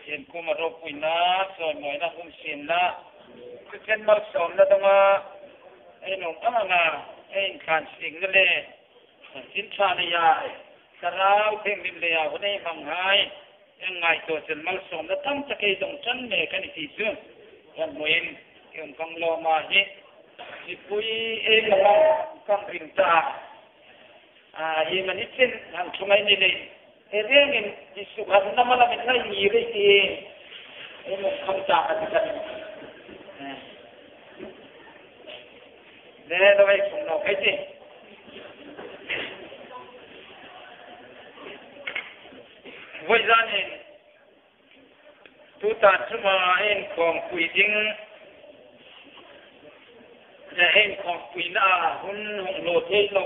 เห็นกูมารบปุยนะส่วนหน่อยนะอุ้มสินละคือเช่นมาสมแล้วต้องมาไอ้หนุ่มอ้างาไอ้ขันสิงนั่นเลยสินชาเนียสราวเพ่งริมเลียวันนี้บังหายยังไงตัวเช่นมาสมแล้วตั้งจะเกยตรงชั้นเมฆกันอีกทีซึ่งยังเหมือนเกี่ยวกับโลมาฮิสิปุยเองละกังริมตายี่มันนี่เช่นทางช่วงนี้เลยเรื่องนี้ที่สุขภาพมันไม่ได้มีเลยที่มันคำจากอะไรกันเนี่ยเราไปส่งเราไปสิวันจันทร์ทุกท่านช่วยมาเองของคุยจริงจะเองของคุยน่าหุ่นหงโลเทโล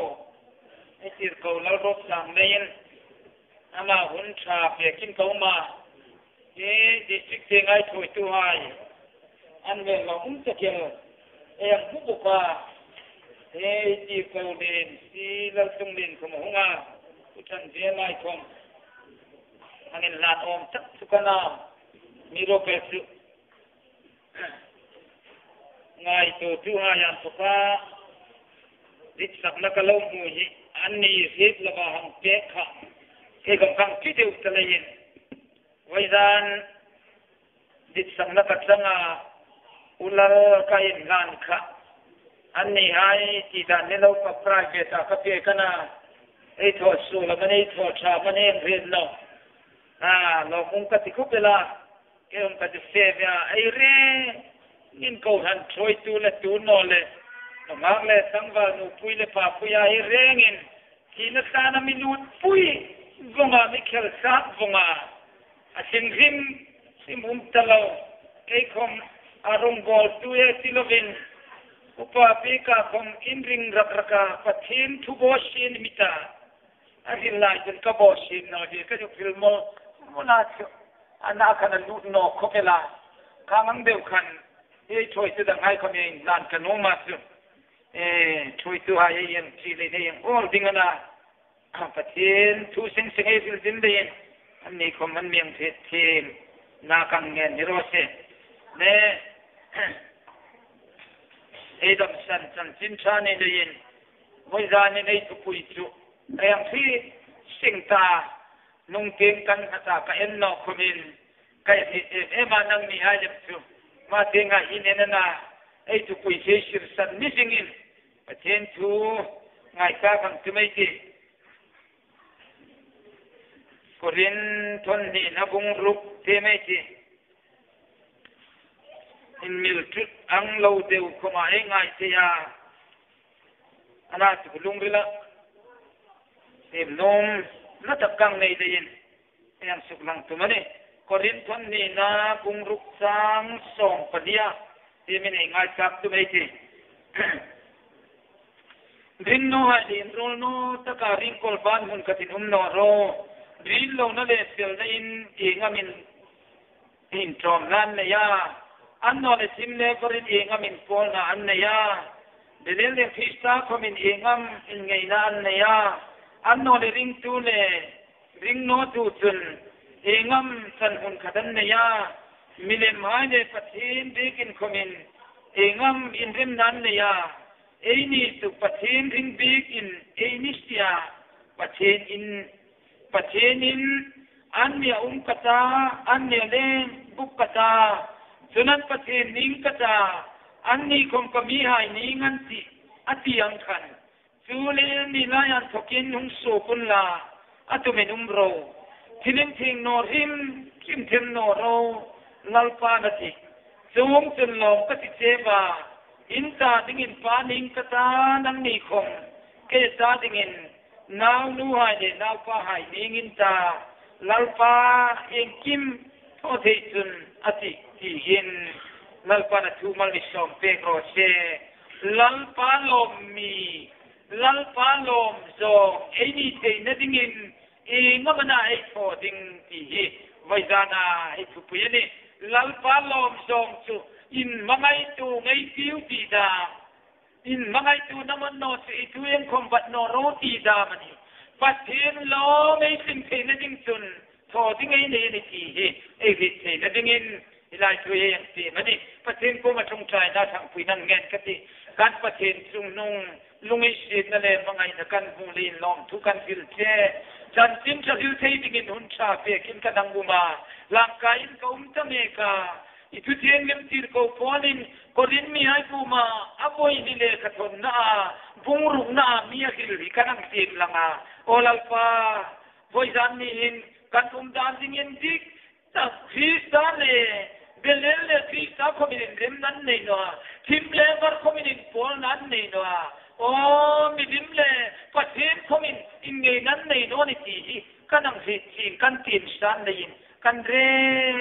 ไอ้ที่เขาเรารบสามเดือนอามาหุ่นชาเปียกินเขามาดิสิกเซงไอ้ถอยตัวไอ้อันเวลาอุ้มจะเกี่ยวผู้บุกว่าที่เขาเดินที่เราต้องเดินขโมยงาผู้ชันเสียไม่คงอันนี้ลานอมจักสุกนามีโรคเอสุไงตัวตัวยันสุกาดิสักนักลงมืออันนี้เฮ็ดละบาหังเป๊ะค่ะกับคำที่เดียวกันเลยวัยรุ่นดิสังนักสังอาอุลาร์กัยงานค่ะอันนี้ให้ที่ด้านนี้เราก็ปรายเวทกับเพื่อนกันนะไอ้ทอดสูแล้วมันไอ้ทอดชามันเองเรียนเราเราคงกติคุกเวลาเกี่ยวกับเสียไอ้เรื่องนินกูหันช่วยตัวและตัวนอนเลยมากเลยสังวานุปุยเลยป่าปุยไอ้เรื่องนี้ที่นักการมินุษปุยวงาไม่เคยสักวงาสิ่งริมสิมุมตะลาวไอ้คงอารมณ์กอลตัวที่เราเป็นอุปาปิกาคงอินริงรักรักปัจฉิมทุบอชินมิตาอันนี้ลายจนกบอชินเนาะที่ก็จะฟิลม์มันน่าจะอันน่าขนาดลุดนอกเขาเวลาข้างเดียวกันช่วยตัวให้เขาเองลานกันโนมาสุช่วยตัวให้ยังชีเลยยังโอ้ดิ้งนะประเทศทุกสิ่งสิ่งที่ดินเดียนอันนี้คงมันเมียงเทศนาคังเงินนี่รู้สิเนี่ยดำสันสินชานี่เดียนวิจารณ์ในทุกปุยจุอย่างที่สิ่งตานุ่งเกงกันอาจารย์ก็เอ็นนอกคนอินก็มานั่งมีหายจุมาเตียงอินเอ็นนะทุกปุยเชื่อสันมิสิงินประเทศทุกไงก้าฟังทำไมดีคนเรียนทนนี่นับงรุกเทไม่จีอินมิลจุดอังเราเดียวเข้ามาเองไงเสียอันนั้นสุลุงดีละเต็มนมนัดกังในเดียนยังสุลังตัวมันนี่คนเรียนทนนี่นับงรุกสังส่งปะเดียที่ไม่เองไงกับตัวไม่จีดินโนให้ดินโรโนตะการิงกอลบานหุ่นกตินุมโนโรดินโลนั่นเลยเสียเลยอิงอามินอินทรอมนั่นเนี่ยอันนั้นเลยสิมเล่ก็เรียนอิงอามินโกลน่ะอันเนี่ยเดี๋ยวเรียนพิสตาเขามินอิงามอินไงน่ะอันเนี่ยอันนั้นเลยริงตูเล่ริงโนตูจุนอิงามสันหุ่นขัดอันเนี่ยมิเลมาเนี่ยปะเทนเด็กินเขามินอิงามอินริมนั่นเนี่ยนี่ตุปะเทนริงเด็กินนี่เสียปะเทนอินประเทศนี้อันเนี้ยกตาอันเนี้ยเล่นบุกกตาฉะนั้นประเทศนี้กตาอันนี้คงก็มีหายนี้งั้นสิอธิยังขันจูเลนี่ลายันทกินหุงโซกุลลาอัตุเมนุมโรทิลิมทิงโนริมคิมเทมโนโรนัลปานติจงจนลงกติเจบาอินตาดิ่งปานิงกตานังนิคมเกตาดิ่งนาวนูหายเดนาวป้าหายนิ่งินตาลัลป้าเองคิมโทษที่จุนอติที่เห็นลัลป้าณทูมัลมิสอมเปกโรเชลัลป้าลมมีลัลป้าลมโซนี่เจนดิ่งินงมันน่าโทษดิ่งที่เฮไว้จานาทุกอย่างนี้ลัลป้าลมโซจูอินมังไงตูไงฟิวตีดาอินมังไงตัวน้ำมันโนสิตัวเองคงบัดโนโรตีดามันนี่ปัจเจนโลไม่สิ่งที่นั่นจริงจุนท อที่ไงนี่ที่เอวิเทนดิ้งอิลายตัวเองตีมันนี่ประเทศกูมาชงใจน่าทางคุยนั่งเงินกันที่การประเทศจุงนงลุงไอเสียนั่นแหละบางไงนะกันบุรีล้อมทุกการฟิลเจจันทิมจะฟิลเทดิ้งหุ่นชาเปียกินกันดังบุมาร่างกายอินก็ตะเมกาitu tiang lem tir ko polin korin mi hai pu ma apoi ni le ka thon na bungruk na mi khil ri kanang tir langa olalpa voizan ni hin kan dan ding in dik ta krista le belel le krista komin lem nan nei no tim le bar komin pol nan nei no o mi dim le pathen komin in ngei nan nei no ni ti kanang hi kan tin san neiกันเร่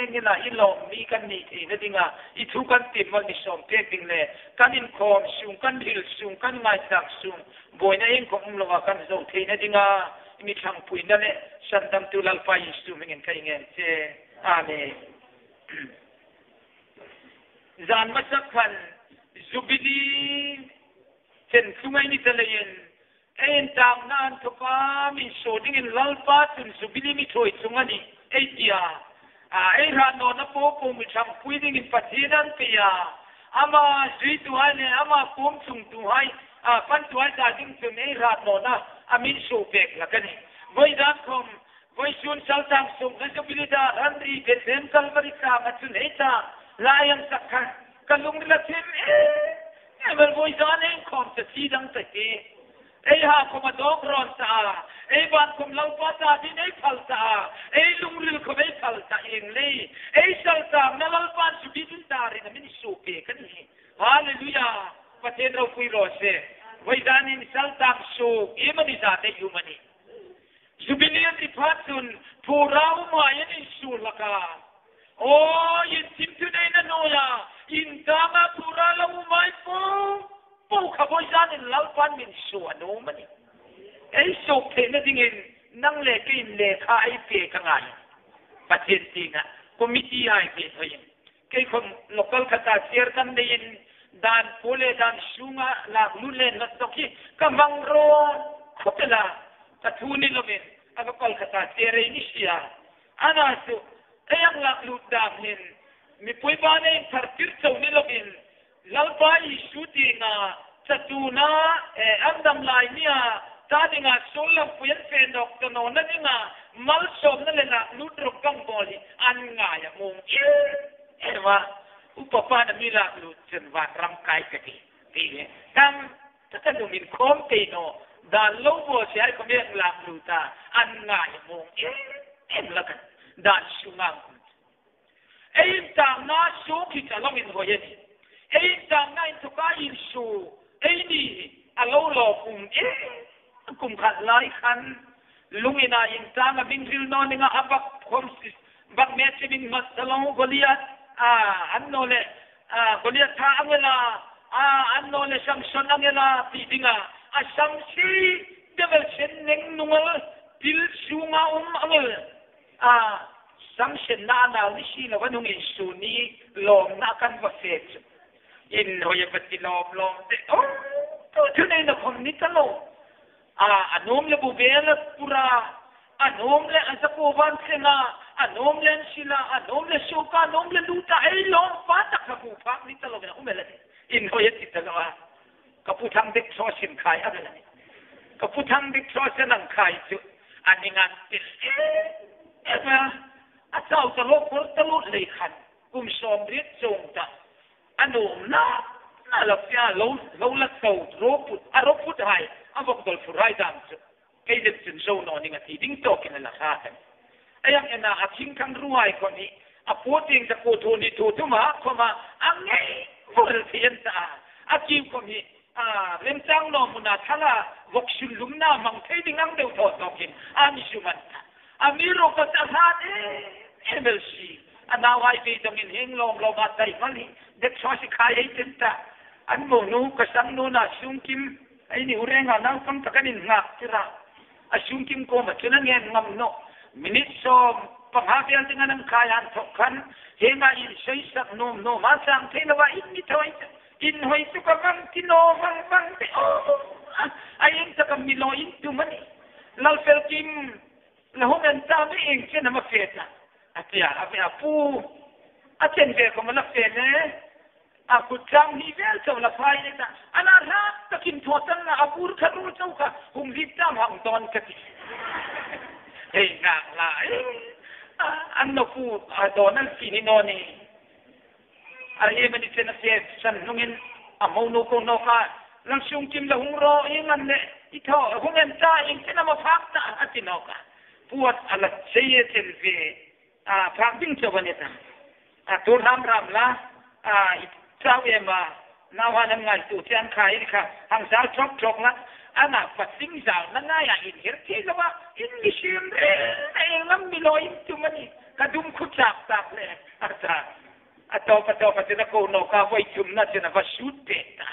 งนะอีหลงมีกันนี่ทีนั่นเองอ่ะอีทุกันติดวันนี้สมเด็จจริงเลยกันอินคอมสูงกันหิลสูงกันไม้สักสูงบ่อยนั่นเองของเรากันโจทีนั่นเองอ่ะมีทางปุ่นนั่นแหละฉันทำตัวลัลไฟสูงเงินใครเงินเจอาเมนจานมาสักพันจูบิลีเช่นสุไงนี่ทะเลนเอ็นตามนั่นทุกามีโซดิ้งลัลปาตุนจูบิลีมีถอยสุงอันนี้ไอ้เดียไอ้รานนนับโป๊ะมีทำคุยดิ้งปัจจุบันเปียอามาจีตัวเนี่ยอามาปุ่มส่งตัวให้ฟันตัวให้ได้ดิ้งจนไอ้รานนนะอามินโซเบกละกันนี่วัยด้านคมวัยชวนสัลตังส่งให้กับบิดารันรีเป็นเรื่องกัลบริกามาจนไอ้ตาลายังสักกันกันลงละเทมมันวัยด้านเองคมจะทีดังแต่เไอ้หาคมดอกร้อนตาไอ้บ้านคมเล่าป้าตาที่ไอ้พัลตาไอ้ลุงเรือคมไอ้พัลตาเองเลยไอ้สัลตานั่นเล่าป้าสุบิดุนตารินะมินสูเปกันนี่ฮาเลลูยาประเทศเราคุยรอเซ่ไว้ด้านนี้สัลตาสูเอมันนิสัยอยู่มันนี่สุบิเนียติพัดสุนผู้เรามายันสูละกาโอ้ยินทิมทุนไอ้นั่นโนยาอินตามาผู้เราเราไม่ปูปูขบวนการเล่าฟันมินส่วนโน้มันนี่ไอ้สุขเห็นนั่นจริงนั่งเล่กินเล่ขายเปียกังไงประเทศจริงอ่ะก็มีที่ให้เปียเองแค่คนโลกาลคตาเสียกันได้ยินด้านโพเลด้านชุ่งอ่ะหลักลุ่นเล่นนักตะกี้กำลังรอขบละกระทูนี่เราเป็นอันโลกาลคตาเสียเรื่องนี้เสียอันนั้นสุไอ้ยังหลักลุ่นดำเห็นมีปุยบ้านเองทาร์ติร์เจ้านี่เราเป็นลัลบายิสุติงาจัตุนาอันดำลายเนี่ยตาดิงาโซลฟุยันเฟนดอกตโนนั่นดิงามัลสมนั่นเลยนะลุดรกังบอลีอันง่ายมงว่าอุปปานมีละลุดจนว่ารำกายกะทิทีนี้ทั้งถ้าดูมินคอมเตโนดานโลโบเสียก็ไม่ละลุตาอันง่ายมงละกันดานชุงังไอ้ตามน่าสูขิจะลงอินหัวยันไอ้จำนั่นทุกการยินสูไอ้นี่อาลูหลอกกุมขัดไล่ขันลุงอินายินจำบินฟิลนอนนี่ก็บักคมสิบักเมชิบินมัสลองกอลียตอันโนเลกอลียตท่าอังเวลาอันโนเลชัมชนอังเวลาปีดิงาชัมซีเดเวลเชนเนงนุ่งติลชูงาอังเวลชัมเชนนานาลิชีแล้วว่านุ่งอินสูนี่ลองนักกันว่าเฟซอินหัวยับติลอมโอ้ตัวที่ไหนนะคนนี้ตลกอันนู้มเลบุเบลปุระอันนู้มเลอันสกูวันเซนาอันนู้มเลนชิลาอันนู้มเลชูกาอันนู้มเลลูตาไอ้ลองฟ้าตะขบูพักนี่ตลกนะอุ้มเลยอินหัวยับติตลกกับผู้ทำเด็กชอสินขายอะไรกับผู้ทำเด็กชอสินังขายจุอันนี้งานติดมาอาเจ้าตลกคนตลกเลยขันกุมสมฤทธิ์จงตะอันนู้มน่าหลับยาเราลักเสารบพุทธไทยอันบอกตัวผู้ร้ายดังจุไอ้เด็กจนโซนอนี่งที่ดิ้งโตกินละข้ากันไอ้ยังน่าอาชิงคันรู้ไอ้คนนี้อาพูดจริงจะกูทูนี่ทูทุ่มหาเข้ามาอันไงพูดเทียนตาอาคิวคนนี้เรื่องจ้างนอมุนาท่าละวกชุนลุงน้ามังเทดิ้งนั่งเดียวถอดตกินอันนี้ชุมันมีโรคประสาทเมลซีอันน่าไว้ไปตรงนี้เฮงลงเรามาได้มาลีเด็กชอบสิขายไอ้เต็มตาอันโมนูก็สังนูน่ะชุมกิมไอ้นี่อุเรงอ่ะนั่งฟังตะกันนี่งักที่ระชุมกิมโกมาจุนังเงินงำโนมินิสอมปังหาเพียงที่งั้นขายอันทุกขันเฮงอินใช้สักโนมาสังเทนว่าอินมิถอยอินหอยสุกมังที่โนมังที่โอ้ไอ้ยังจะกำมิโลอินดูมันนี่ลาเฟลกิม แล้วห้องนั้นจ้าไม่เองเช่นนั้นมาเฟียนะอาจารย์อาไปอาปูอาเช่นเดียวกับมันละเฟียนะอากุจังฮีเวลเจ้าละไฟเนี่ยนะอันนั้นรักตะกินทอดนั่นละอาปูร์ขรู้เจ้าค่ะหุ่มรีบจ้ามหังตอนกันเฮ้ยงางละอันนั้นพูดตอนนั้นสินิโนนี่อะไรมันนี่เช่นนั้นเสียฉันนุ่งเงินอามูนุโกนอค่ะลังชุ่มกิมละหงรอเองนั่นเนี่ยอีท่อหงเงินจ้าเองเช่นนั้นมาพักนะอาทินอค่ะปวดอะไรเสียเช่นเวีพักดิ้งเจ้าวันนี้นะตัวรำละเจ้าเอ็มานาวันนั้นไงตัวเชียงขายนี่ค่ะทางสาวชกละอันนั้นปัดสิ่งสาวนั่นง่ายอินเห็นที่ว่าอินมิชิมเองนั่นมีรอยจุมันนี่กระดุมขุดจับเลยอาจารย์atau pada kau nak kau jumna cina kau shoot data,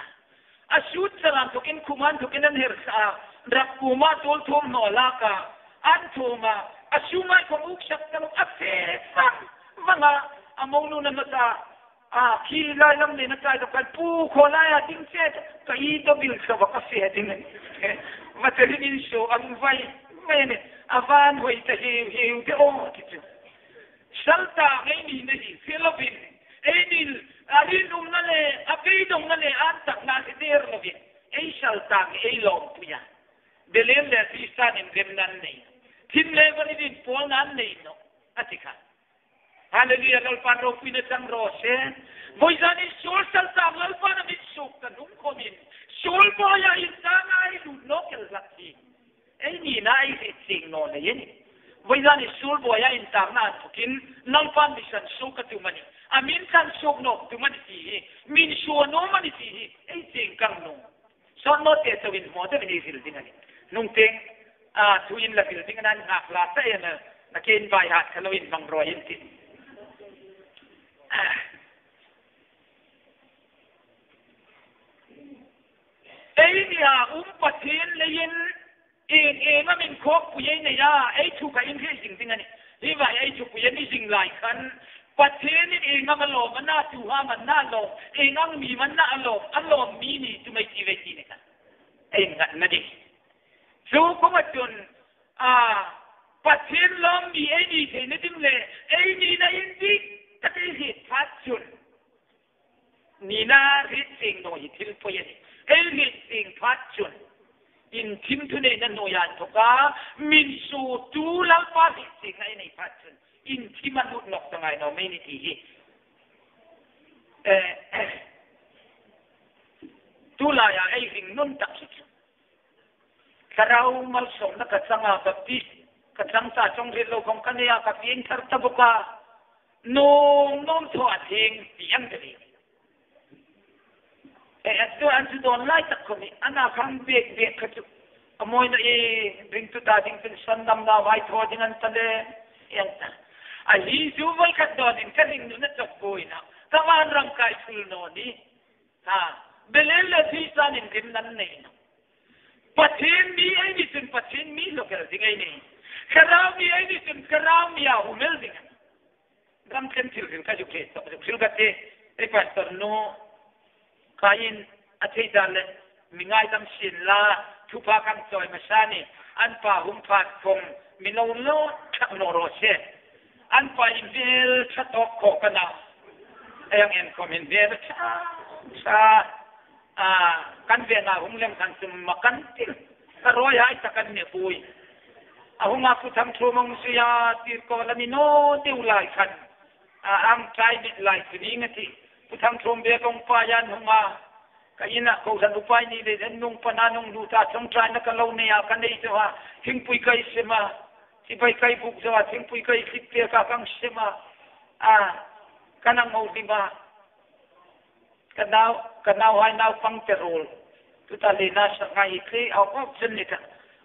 shoot jalan tukin kuman tukin an hersa, rak kuma tol tom nolaka, antoma, asumai kau uksak kalau asesan, mana among nu nata, kilai lam ni nata itu kan pu kolai ading set, kai itu bil sebab kasih ading, materi ni show angwai, mana avan hoi tahi te oh gitu, salta ini ni Philippines. Enil, alin nale, api nale, antak nasi der lagi. Saltang, long punya. Belem le tistan in gemnan nei. Tim level in ponan nei no. Atika. Hallelujah, lalpan ro pina tang rose. Boizani sol saltang lalpan amit sok tanum komin. Sol boya intang ay local laki. Ni na ay sing no le yeni. Boizani sol boya intang na tukin lalpan bisan sok katumani. Amin kan sok no tu man si min shuo no man si jing kang no so no te to win mo te ni sil ding ani nung teng tu in la sil ding nan ngak la ta ena na ken bai hat kalowin bang ro yin ti ni patin le yin ma min khok pu ye ne ya tu ka in he jing ding ani hi ba tu pu ye ni jing lai kanปัจเจกนี่เองมันหลอมันน่าจูฮามันน่าหลอเองมีมันน่าหลอมีนี่จุไม่จีเวจีเนี่ยกันเองกันนั่นเองสู้ก็มาจนปัจเจกล้อมมีไอ้นี่เห็นนี่ดิ้งเลยไอ้นี่นะอินดี้ก็ได้เหตุพัดจนนี่น่าริดสิ่งหน่อยที่พยันไอ้เหตุสิ่งพัดจนอินทิมทุเนนั่นโนยันทุกามินสูตูลัลปาริสิ่งไอ้ในพัดจนอินที่มนุษย์นกต่างไงเราไม่นิทีตุลายไอ้สิ่งนุ่นตักสิถ้าเรามาสมนักสังอาแบบที่กระสังสาจงเรียนโลกของกันเนี่ยกับยิงทับตะบุกาโน้มถอดเองเสียงกันเองตัวอันจะโดนไล่ตะคนนี้อันน่าฟังเบียกกระจุกขโมยน่ะดึงตุตาดึงเป็นสันดำดาวไว้ทอดอย่างนั้นตะเลยอย่างนั้นahi jubal kat dodin kaling nuna chokoi na kawan rangkai sulno ni belel le thisan in gimnan nei pathin mi ai ni sin pathin mi lokal dingai nei kharau mi ai ni sin kharau mi ya umel ding ram ken thil ka juke to thil ka te e pastor no kain athei dal mingai dam sin la thupa kang choi masani an pa hum phat khom mino lo thak no ro se an pa invel chatok ko kana ayang en komen ver sa kan ve na humlem kan sum makan til karoy ai takan ne pui ahunga ku tham thumong sia tir ko lamino te ulai khan am trai bit lai ni ngati ku tham thum be kong pa yan hunga kaina ko san upai ni le nung pananong luta chong trai na kalo ne ya kan nei wa hing pui kai sema si bai kai buk zawa thing pui kai khit ka kang sema kanang mau diba kanau hai nau pang terol tu ta le na sa ngai kri au ko chen ni ka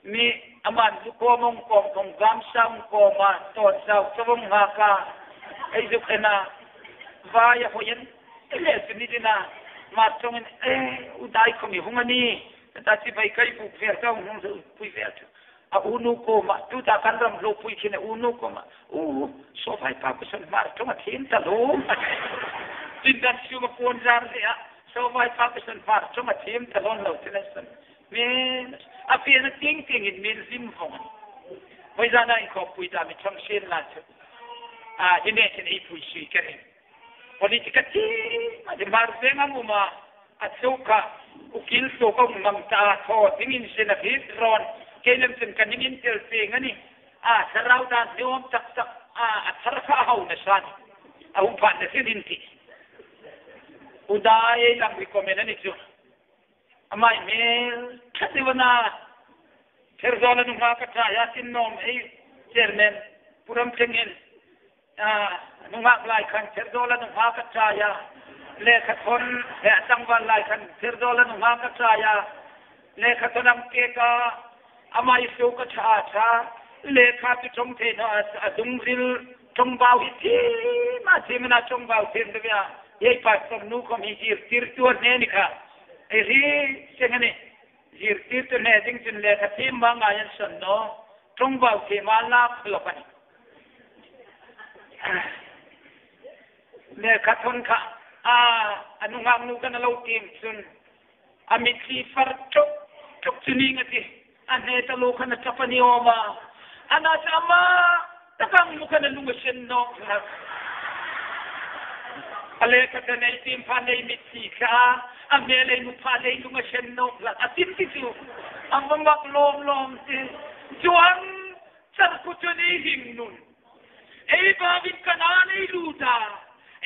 mi aman du ko mong kong gam sam ko ma to sau chawong ha ka ai du kana va ya hoyen ele ni dina ma chong udai ko mi hungani ta si bai kai buk ver ka hung pui ver unu ko ma tu ta kan ram lo pui kine unu ko ma so vai pa ko san mar to ma thin ta lo tin dan siu ma pon jar ya so vai pa ko san mar to ma thin ta lo lo tin san me a pi na ting ting in min sim fong bây giờ này có bùi ta mình trong xuyên là chứ thế này thì này bùi suy cái này politika chi mà thì mà về ngang mà sâu cả ukil sâu công mang ta thọ tiếng in xin là hết rồi cái làm chân cái những in tiêu tiền anh sarau dan diom tak tak sarfahau na san au pan na sidinti udai lang recommend ani chu amai mail khadiwana terzola nu ma ka ta ya tin nom ei chairman puram tengin nu ma lai khan terzola nu ma ka ta ya le khathon he tangwan lai khan terzola nu ma ka ta ya le khathonam ke ka amai su ka cha lệ khá tu trong thế nó đúng ril trong bao hít thế mà thế mà trong bao thêm đó vậy vậy phải xong nu không hít tir tuột nè nè cả ấy ri xem cái này tir tuột nè chính chính lệ khá thêm mà ngay anh sân nó trong bao thế mà là lộc anh lệ khá thôn khá anh ngang nu cái nó lâu tìm xuân amit si phật chúc chúc xuân đi ngay anh này ta lâu khá nó chấp anh yêu mà anak sama takang muka na lungasin no ale kata na itim panay mitsika ang melay mo panay lungasin no atin tisu ang mga lom juan sarkuto ni hingnun bagin kananay luta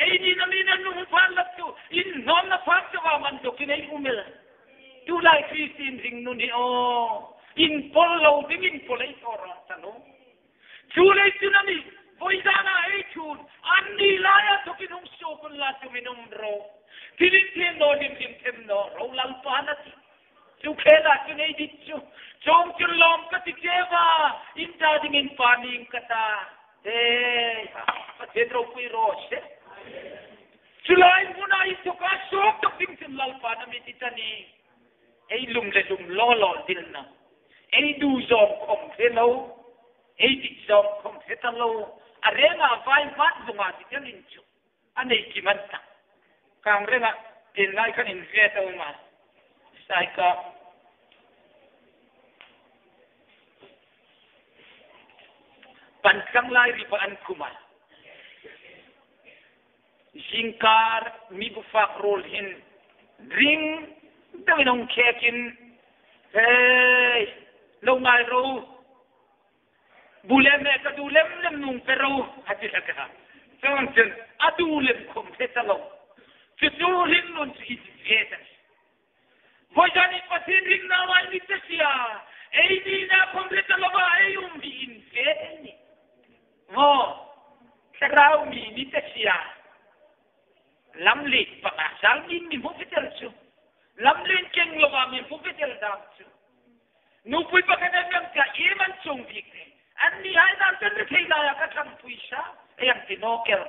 ni naminan nung palatu in nom na faktawa man do kinay umil tulay Christine hingnun ni in polo dingin polay orang tano chulay tunami poisana ay chun anni laya to kinung sokon la tuminum ro tilin no lim no ro lalpanati chukela tunay ditchu chom chulom katikeva inta dingin paning kata patedro pui rose chulay muna ito ka sok to king lalpanami titani ay lum lolo dilna ấy du dòm không thế lâu ấy đi dòm không thế ta lâu renga vai vat bunga thì cái linh chu anh ấy chỉ mất ta càng renga tiền lại cái in về đâu mà sai cả pan kang lai ri pa an kuma jingkar mi bu fak rol hin ring dawin ong kekin hey lâu ngày rồi bulem này cái bulem lem nung pero hati sakha xong chân adulem không thể ta lâu chứ adulem non chỉ viết voi jani pasin ring na wai ni tsia ei ni na không thể ta lâu ai bi in viết ni vo sarau mi ni tsia lam lit pa sal mi mo fitel chu lam len keng lo mi mo fitel dam chu nupui pakana yang ka iman chung dikne anni hai nam tan thei la ka tham puisa yang tinokel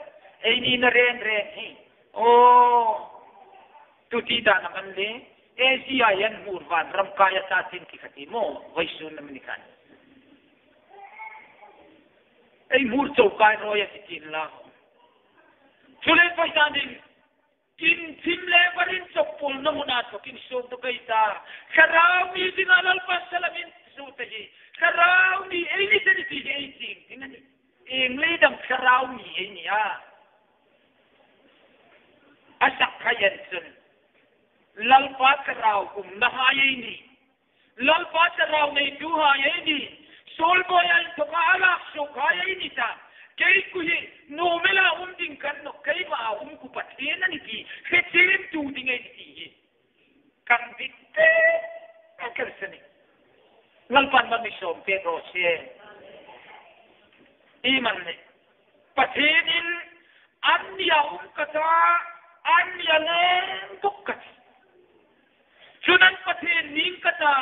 ei ni na ren hi tu ti da na kan le asia yan murwan ram kaya ta tin ki khati mo vaisun na minikan ei mur chau kai roya tin la chule paisa din in timle barin sopol na muna to kin so to kaita karawi dinalal pasalamin sutahi karawi ini tadi ti eiting ingani inglay dam karawi ini asak kayan sun lalpa karaw kum nahayini lalpa karaw nei duhayini solboyal to kala so kayini ta kay kuhi no mela ding kan no kay ma ku patina ni ki fetim tu ding ai ti kan bitte akarsani lalpan man ni som pedro se iman ne patinin anya kata anya ne tukkat sunan patin ning kata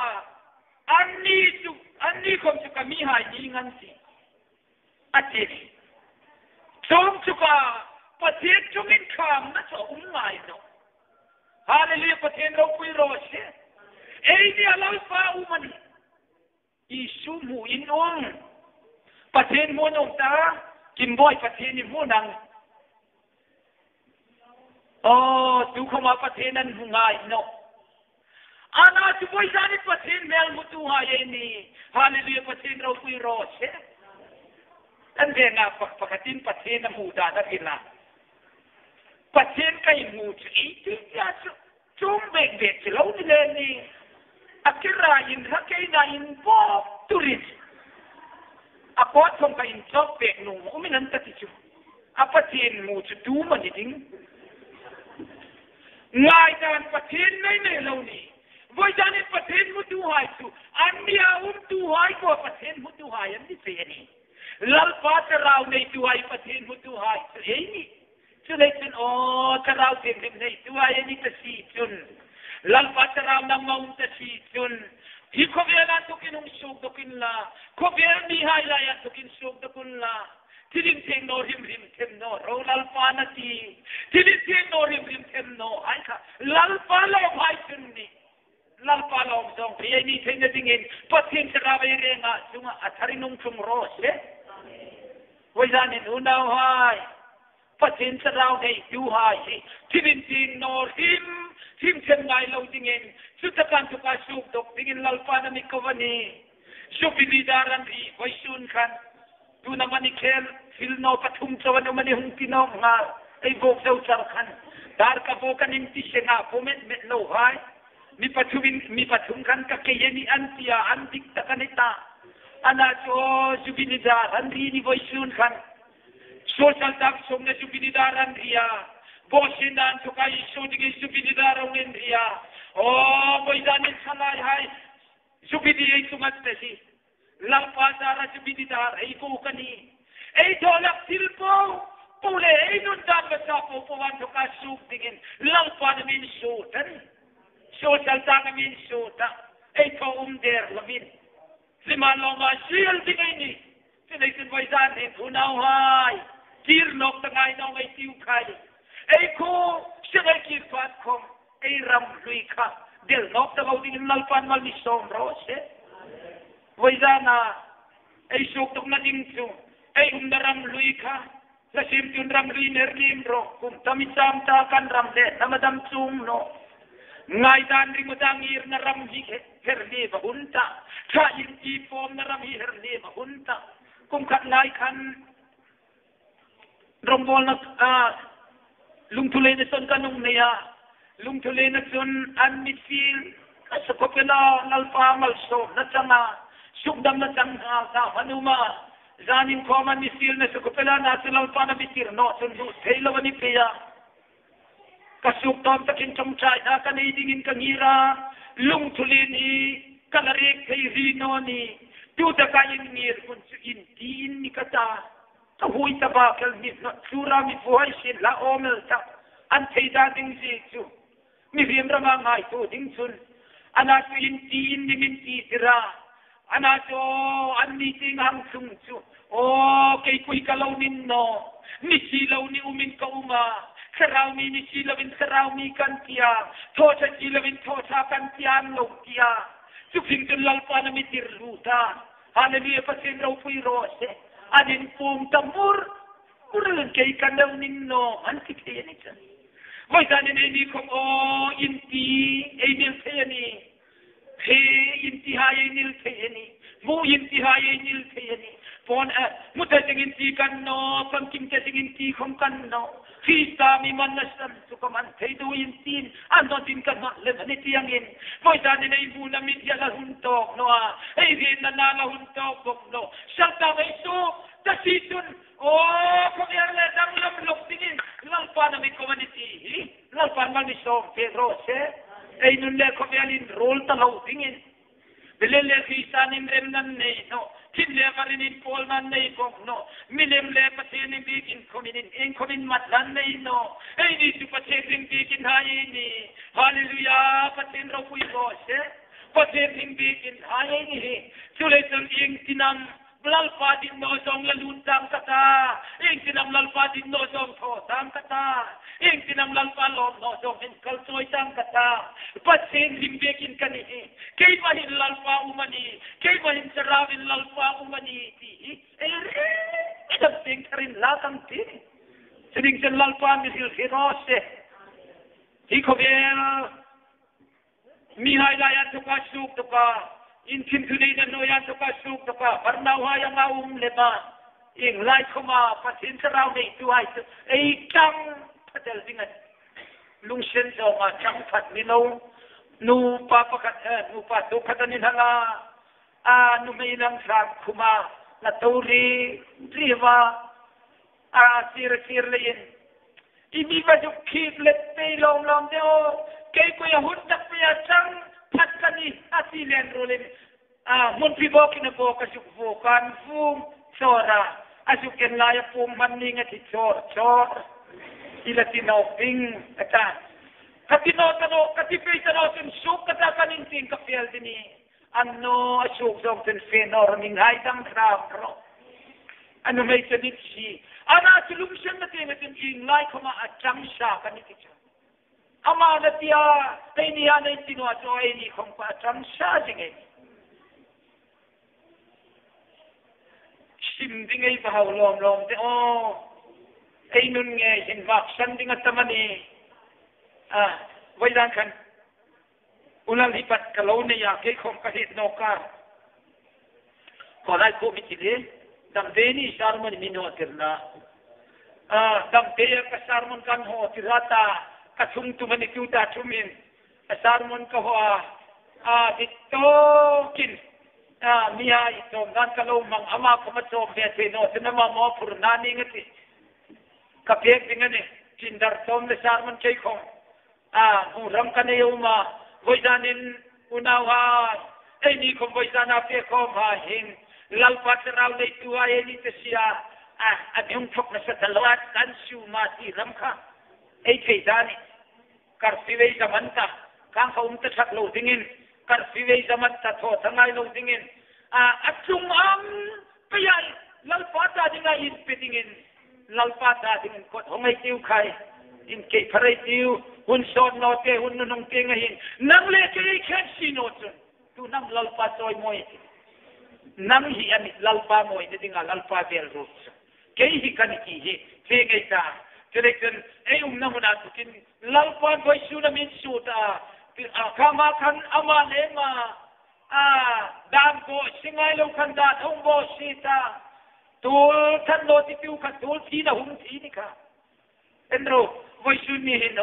anni kom su kami ha ni ngansi atiri Som chuka pathet chungin kham na cho ngai no hallelujah pathen ro pui ro se ei ni alau pa umani isu mu inong pathen mo nong ta kim boy pathen ni mo nang tu khoma pathen nan ngai no ana tu boy jani pathen mel mutu ha ye ni hallelujah pathen ro pui ro se อันเรื่องปกติประเทศน้ำมูดานักกินละประเทศก็ยังมูจุอีจุยาจุ่มเบกจะเล่าที่เลนี่อักรายินฮักเกย์นายินปอบตุริสอักวัดคงก็ยินชอบเบกหนูไม่นั้นตัดจุอัประเทศมูจุดูมันจริงง่ายการประเทศไม่เนี่ยเรานี่ว่าจะในประเทศมุดูหายสุอันเดียวดูหายกว่าประเทศมุดูหายอันที่เสียนี่ลัลฟ้าจะเราในดูหายประเทศมุดูหายเสียนี่จะได้เป็นโอ้จะเราเสียในดูหายอันนี้จะสีจุนลัลฟ้าจะเรานำมาจะสีจุนที่เขาเวลาตุกินสุกตุกินละเขาเวลามีหายลายตุกินสุกตุกินละที่ดินเทงโนริมเทมโนเราลัลฟ้านาทีที่ดินเทงโนริมเทมโนไอ้ค่ะลัลฟ้าเราหายจุนนี่ลัลฟ้าเราส่งพี่นี่เทงจะดิ่งปัจจิมจะเราไปเรียนอ่ะจุงอัฐรินุงชุมโรสเล่วิจารณ์อุณาหายปัจจิมจะเราในดูหายที่ดินเทงโนริมทิมเทมไงเราดิ่งสุดท้ายทุกอาสุกตกดิ่งลัลฟ้านามิกวันนี้สุบินิดารันดีไว้ชุนกันดูน้ำมันเคลฟิลโนปฐุมจวันน้ำมันหุ่นกินองมาไอ้โบกเจ้าสารคันดาร์กโบกันอิมติเชงาผมเม็ดโลหายมีปฐุมกันกับเกยนีอันติยาอันดิกตะกันตาอันนั้นโอ้จุบินิดารันดีนี่ไว้ชุนกันโซชัลดักส่งในจุบินิดารันดียาบอสินันทุกไอ้สุดที่จุบินิดารังเงินดียาโอ้ไว้จานิสลายให้จุบินิไอ้สุงัดเตสิลังปาจาราจุบินิดาไอ้โบกันนี่ไอ้โดลักทิลโปปูเลไอ้นุนดาบสาปูปวันทุกอาสุกดิ่งลังปาดมินสูตันโซชัลดักมินสูตาไอ้ทอเดอร์ลวินสิมาลงมาเชียลดิ่งนี่ที่ในสุดไว้จานเห็นทุนเอาหายกีร์นกตั้งไงน้องไอ้ติวไข่ไอ้คู่เชื่อไอ้กีร์ฟัดคงไอ้รำลุยค่ะเดี๋ยวนกตั้งเอาดิ่งลัลปันมาลิสองโรสไว้จานะไอ้สุกตกนั่นดิ่งจูไอ้นรำลุยค่ะและสิมจุนรำลุยเนรนิมโรกุมทำมิจามตากันรำเดนำมาดำจุงโนง่ายดานริมดังอีร์นรำฮิเฮร์นีบหุนตาข้ายินจีฟอมนรำฮิเฮร์นีบหุนตากุมขัดนายขันรำบอลนักลุงทุเลนส่วนกันนุ่งเนียลุงทุเลนส่วนอันมิฟิลสกปรกนัลฟามัลโซนัจงาสุกดำนัจงาสามันุมาจานินคอมันมิฟิลนัสกปรกนัสนัลฟานับิติร์โนส่วนดูเทลวันนี้เปียkasuk tom takin chomchai na kanay dingin kangira lung tulini kalarik kay rino ni tuda kayin ngir kun in din ni kata tahuy tabakal ni sura mi buhay sin la omel ta antay dating situ mi rim rama ngay to ding sun anato in din ni min titira anato anni ting hang sung su o kay kuy kalaw ninno ni silaw ni umin ka uma Sarau mi ni silawin sarau mi kan tiya, thosa silawin thosa kan tiyan log tiya. Sufing tulal pa na mitirluta. Hallelujah pasin raw puy rose. Anin pum tamur. Muralun kay kanaw ninno. Antik tiyan ito. Hoy sanin ay ni kong inti ay nil tayani. He inti hayay nil tayani. Mo inti hayay nil tayani. Pon muta tingin ti kanno, pangkim ka tingin ti kong kanno. Kita mi manasan sukaman tayo intin ano din ka na leban itiyangin mo dani na ibu na midya la huntok no ay din na nala huntok bok no siyang may so tasitun kaya na dang lamlok tingin lalpa na may community lalpa na may so Pedro ay nun le kumyalin roll talaw tingin bilele kita nin rem nan ne no Kinle karinin Paul man nei kong no milim le pasening bikin komin matlan nei no ay di su pasening bikin hayi ni hallelujah pasen ro pui bose pasening bikin hayi ni sule sul ing tinam blal padin no song lalun tam kata ing tinam lal padin no song tho tam kata ing tinam lal palom no song in kalsoy tam kata pasening bikin kani kay mahin lal pa umani kay mahin sarawin lal pa umani ti sabting karin latang ti sining sen lal pa misil hirose hikobel mihay layan tuka suk tuka in kintunay na noyan tuka suk tuka parnaw hayang leba อิงไล่เข้ามาพัฒนาเราในตัวไอ้จังพัฒนาสิ่งนั้นลุงเชนจะมาจังพัฒนานูปาปะกันนูปาตุพัฒนาละนูไม่นำสามคุมาละตูรีรีว่าซีร์เลยอีมีวัตถุคีบเล็ดไปลองเดียวเกี่ยกุยหุ่นตักไปจังพัฒนาอาศิเลนโรเลนมุนพิบอกินบอกกสุกโวกันฟูมโซราอาสุกันลายฟูมมันนี่งติโชอีลาติโนปิงอาจารย์คติโนตโนคติเฟยตโนจนสุกกตากันินติงกับเฟลดินีอันโนอาสุกจงจนเฟนอร์มิงไฮดังคราบโรอันนู้นไม่จะนิดชีอันนั้นลุงเชนนั่นเองเป็นอิงไลเข้ามาอาจังชากันนี่กิจอามาเนติอาไอ้นี่อันนี้ติโนจอยนี่คงอาจังชาจริงไงชิมดิ้งไอ้บ่าวลมเตโอไอ้นุ่นไงเห็นว่าฉันดิ้งอัตมันนี่ไว้ด้านขันอุลาลิปัดกะโลเนี่ยเกี่ยคงกระดิ่งนกกาขอได้กูมิจิเลดังเดนี่สารมันมีโนติรนะดังเดียกสารมันกันหัวติราตากระชุ่มตุมันคิวตาชุ่มินสารมันก็หัวติดโตกินมีอะไรตรงนั้นก็ลงมังอามาขมาโจมเบียดโนสนมาหมอพูนานี่งติกับเพียงดิ่งนี่จินดาร์ตอมเลสารมันใจคงหูรำกันเอวมาวิจานินอุณาวาไอ้นี่คงวิจานาเพียคมหาหินลัลปัตเราในตัวเอนี่เสียอันยงทกนัสตลวัดกันชูมาที่รำค่ะไอ้เพดานี่การสิเวจมันตาข้างเขาอุ้มตะชักโลดิ่งการสิเวจมันตาโทษทั้งไงโลดิ่งอัดจุงไปยันลัลปัตดิ่งไงอินไปดิ่งลัลปัตดิ่งกดหงไอติวใครอินเก็บพระติวหุ่นโซนโนเตหุ่นนุ่งเกงหินนั่งเล่เกยแค่สีโนจนtu nam lalpa toy moy nam hi ani lalpa moy ne dinga lalpa bel rut kei hi kan ki hi thenge ta telekan ei namuna tukin lalpa boy suna min suta kama kan ama lema dan ko singai lo kan da thong bo sita tul than lo ti piu kan tul thi na hum thi ni ka endro voi suni hin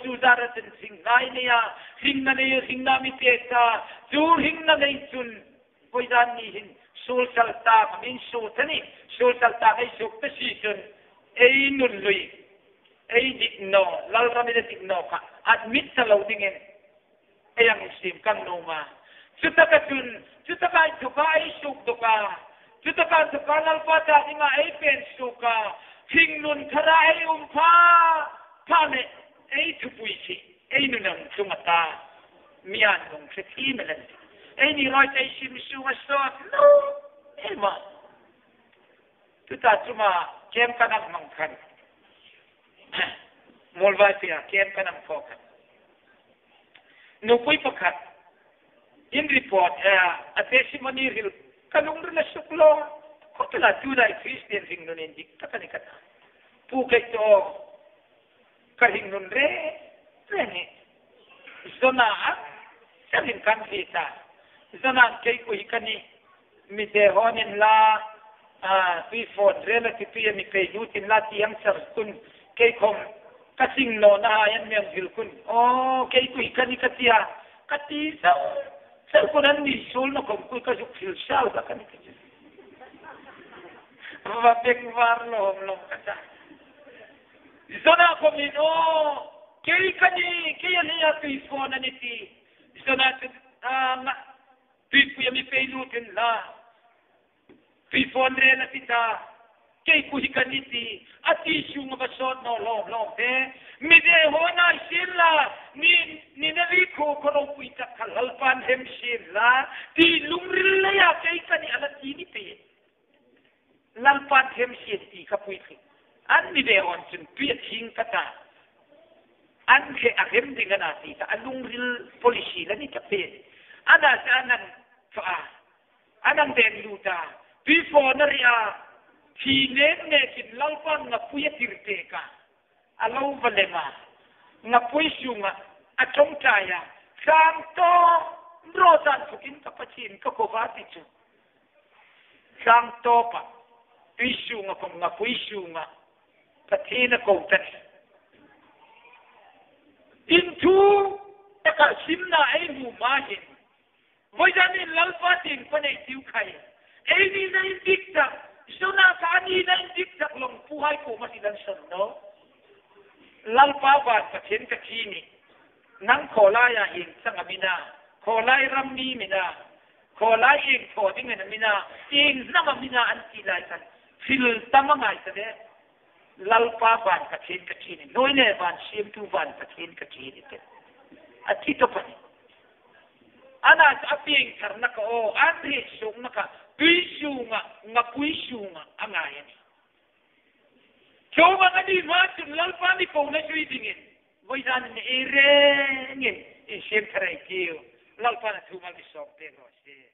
sudara ten singai nia hingna mi peta zur hingna nei chun voi dan ni hin sul salta min su thani sul salta ai suk ta si chun ei nun lui ei dik no lal rami de dik no ka admit sa lo dingen ei ang sim kan no ma chutaka thuka ai suk duka chutaka thuka lal pa ta inga ei pen suka hing nun thara ei pha pane ei thupui si ei nunang sumata mian nung sethi melan ei ni roi tai sim sunga sot no ema tuta cuma kem kanang mangkan molwa pia kem kanang fokan nupui pakat in report a testimony ril kanung rila suklo ko tala tunai Christian hing nun indik takani kata pukai to kahing nun rene zona sanin kan kita zona kay ko hikani mi de honin la vi for relative pi mi kay yutin la tiang sar kun kay kom kasing no na yan miyang hilkun kay ko hikani katia kati sa kunan ni sul no kom ko kasuk hilsal ka kani kati babek warlo kata zona komin kay kani kaya niya phone ani ti zona nga pipu mi paylutin la phone re na tita kay ku hikani ti ati shu nga basot no long te mi de hona sila ni na ri ko ro puita kalalpan hem sila ti lungril la ya kay kani alati ni pe lalpan hem ti kapuiti an ni de on chun piet hing kata an ke ahem dingana ti ta alungril policy la ni kape ana sanan fa anang den luta before na ria ti ne kin lalpan na puya tirte ka alo valema na puisunga atong taya santo rosan fukin kapachin ka ko vati chu santo pa tuy sung à không ngập quý sung à cái thế nó cầu tận in thu tất cả sim na ai mu ma hin với gia đình lal phát tiền con này tiêu khai ai đi này tích chắc số na cả đi này tích chắc lòng phu hai cổ mà thì đang sân đó lal pa vật cái thiên cái chi ni nang khổ lai à hình sang à mina khổ lai ram mi mina khổ lai hình khổ tiếng người mina hình sang à mina anh chỉ lại thành phil tâm ngay thế đấy lal pa vật cái thiên cái chi ni nói nè vật sim tu vật cái thiên cái chi ni à chi to phải ana aping karna ka o anri sung naka tuisunga nga puisunga angaya ni chowa ngadi ma chun lalpa ni ko na chui dingin voisan ni ere ngin in shem trai kiu lalpa na thumal ni sok te ro se